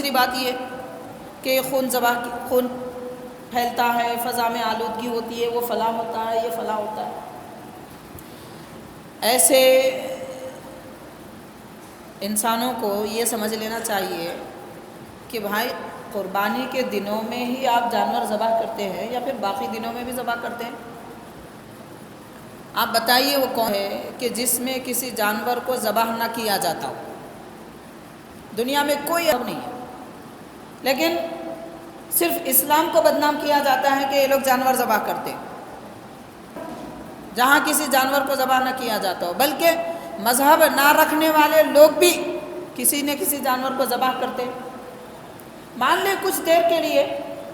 دوسری بات یہ کہ خون پھیلتا ہے، فضا میں آلودگی ہوتی ہے، وہ فلاں ہوتا ہے، یہ فلاں ہوتا ہے۔ ایسے انسانوں کو یہ سمجھ لینا چاہیے کہ بھائی قربانی کے دنوں میں ہی آپ جانور ذبح کرتے ہیں یا پھر باقی دنوں میں بھی ذبح کرتے ہیں؟ آپ بتائیے وہ کون ہے کہ جس میں کسی جانور کو ذبح نہ کیا جاتا ہو؟ دنیا میں کوئی اب نہیں ہے، لیکن صرف اسلام کو بدنام کیا جاتا ہے کہ یہ لوگ جانور ذبح کرتے ہیں، جہاں کسی جانور کو ذبح نہ کیا جاتا ہو۔ بلکہ مذہب نہ رکھنے والے لوگ بھی کسی نہ کسی جانور کو ذبح کرتے ہیں۔ مان لیں کچھ دیر کے لیے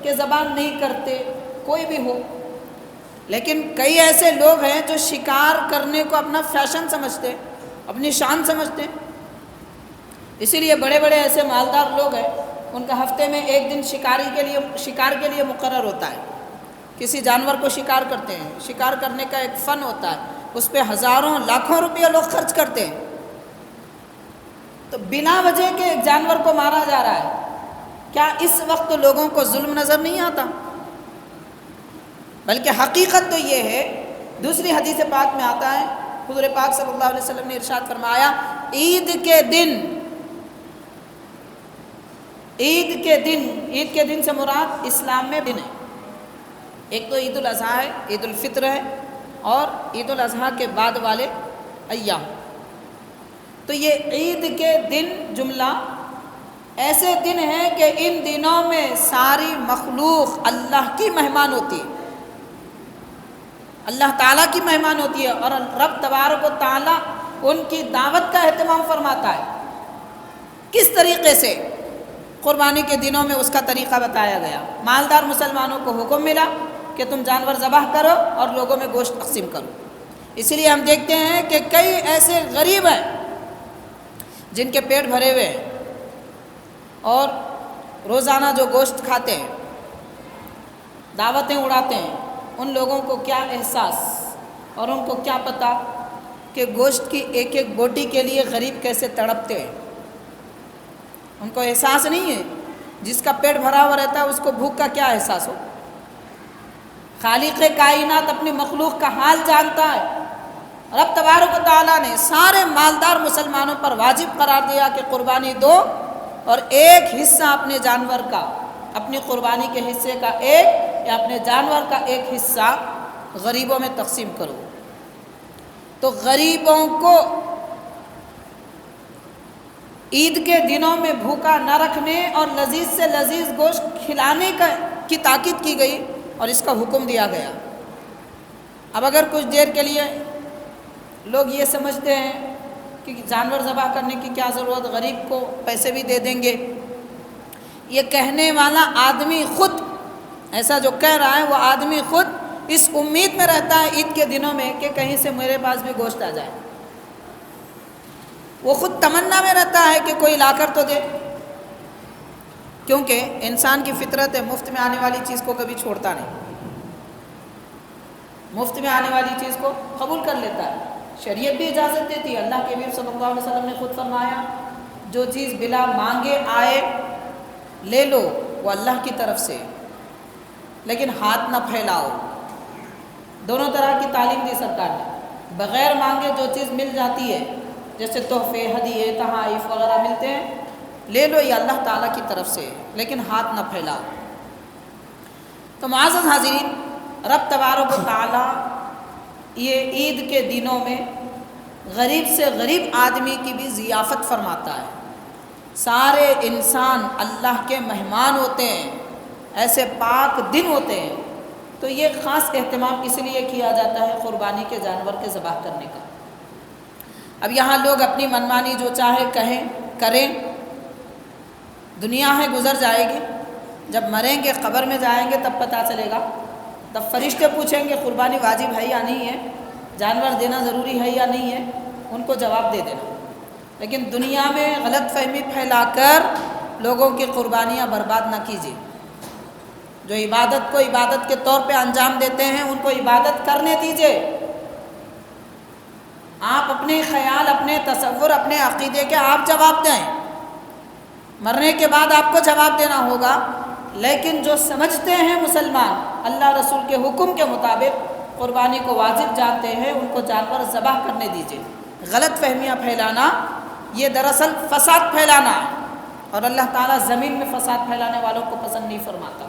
کہ ذبح نہیں کرتے، کوئی بھی ہو، لیکن کئی ایسے لوگ ہیں جو شکار کرنے کو اپنا فیشن سمجھتے ہیں، اپنی شان سمجھتے ہیں۔ اسی لیے بڑے بڑے ایسے مالدار لوگ ہیں، ان کا ہفتے میں ایک دن شکار کے لیے مقرر ہوتا ہے، کسی جانور کو شکار کرتے ہیں۔ شکار کرنے کا ایک فن ہوتا ہے، اس پہ ہزاروں لاکھوں روپیہ لوگ خرچ کرتے ہیں۔ تو بنا وجہ کے ایک جانور کو مارا جا رہا ہے، کیا اس وقت لوگوں کو ظلم نظر نہیں آتا؟ بلکہ حقیقت تو یہ ہے، دوسری حدیث پاک میں آتا ہے، حضور پاک صلی اللہ علیہ وسلم نے ارشاد فرمایا، عید کے دن سے مراد اسلام میں دن ہے۔ ایک تو عید الاضحیٰ ہے، عید الفطر ہے، اور عید الاضحیٰ کے بعد والے ایام۔ تو یہ عید کے دن جملہ ایسے دن ہیں کہ ان دنوں میں ساری مخلوق اللہ کی مہمان ہوتی ہے، اللہ تعالیٰ کی مہمان ہوتی ہے، اور رب تبارک و تعالیٰ ان کی دعوت کا اہتمام فرماتا ہے۔ کس طریقے سے؟ قربانی کے دنوں میں اس کا طریقہ بتایا گیا۔ مالدار مسلمانوں کو حکم ملا کہ تم جانور ذبح کرو اور لوگوں میں گوشت تقسیم کرو۔ اسی لیے ہم دیکھتے ہیں کہ کئی ایسے غریب ہیں جن کے پیٹ بھرے ہوئے ہیں اور روزانہ جو گوشت کھاتے ہیں، دعوتیں اڑاتے ہیں، ان لوگوں کو کیا احساس اور ان کو کیا پتہ کہ گوشت کی ایک ایک بوٹی کے لیے غریب کیسے تڑپتے ہیں۔ ان کو احساس نہیں ہے، جس کا پیٹ بھرا ہوا رہتا ہے اس کو بھوک کا کیا احساس ہو۔ خالق کائنات اپنی مخلوق کا حال جانتا ہے۔ رب تبارک و تعالیٰ نے سارے مالدار مسلمانوں پر واجب قرار دیا کہ قربانی دو، اور ایک حصہ اپنے جانور کا، اپنی قربانی کے حصے کا ایک یا اپنے جانور کا ایک حصہ غریبوں میں تقسیم کرو۔ تو غریبوں کو عید کے دنوں میں بھوکا نہ رکھنے اور لذیذ سے لذیذ گوشت کھلانے کی تاکید کی گئی اور اس کا حکم دیا گیا۔ اب اگر کچھ دیر کے لیے لوگ یہ سمجھتے ہیں کہ جانور ذبح کرنے کی کیا ضرورت، غریب کو پیسے بھی دے دیں گے، یہ کہنے والا آدمی خود، ایسا جو کہہ رہا ہے وہ آدمی خود اس امید میں رہتا ہے عید کے دنوں میں کہ کہیں سے میرے پاس بھی گوشت آ جائے۔ وہ خود تمنا میں رہتا ہے کہ کوئی لا کر تو دے، کیونکہ انسان کی فطرت ہے، مفت میں آنے والی چیز کو کبھی چھوڑتا نہیں، مفت میں آنے والی چیز کو قبول کر لیتا ہے۔ شریعت بھی اجازت دیتی ہے، اللہ کے حبیب صلی اللہ علیہ وسلم نے خود فرمایا، جو چیز بلا مانگے آئے لے لو، وہ اللہ کی طرف سے، لیکن ہاتھ نہ پھیلاؤ۔ دونوں طرح کی تعلیم دی سرکار نے۔ بغیر مانگے جو چیز مل جاتی ہے، جیسے تحفے، ہدیے، تحائف وغیرہ ملتے ہیں، لے لو، یہ اللہ تعالیٰ کی طرف سے، لیکن ہاتھ نہ پھیلاؤ۔ تو معزز حاضرین، رب تبارک و تعالیٰ یہ عید کے دنوں میں غریب سے غریب آدمی کی بھی ضیافت فرماتا ہے۔ سارے انسان اللہ کے مہمان ہوتے ہیں، ایسے پاک دن ہوتے ہیں، تو یہ خاص اہتمام اس لیے کیا جاتا ہے قربانی کے جانور کے ذبح کرنے کا۔ اب یہاں لوگ اپنی منمانی جو چاہے کہیں کریں، دنیا ہے گزر جائے گی، جب مریں گے قبر میں جائیں گے تب پتہ چلے گا، تب فرشتے پوچھیں گے قربانی واجب ہے یا نہیں ہے، جانور دینا ضروری ہے یا نہیں ہے، ان کو جواب دے دینا۔ لیکن دنیا میں غلط فہمی پھیلا کر لوگوں کی قربانیاں برباد نہ کیجیے۔ جو عبادت کو عبادت کے طور پہ انجام دیتے ہیں ان کو عبادت کرنے دیجیے۔ آپ اپنے خیال، اپنے تصور، اپنے عقیدے کے آپ جواب دیں۔ مرنے کے بعد آپ کو جواب دینا ہوگا، لیکن جو سمجھتے ہیں مسلمان اللہ رسول کے حکم کے مطابق قربانی کو واجب جانتے ہیں، ان کو جانور ذبح کرنے دیجیے۔ غلط فہمیاں پھیلانا یہ دراصل فساد پھیلانا ہے، اور اللہ تعالیٰ زمین میں فساد پھیلانے والوں کو پسند نہیں فرماتا۔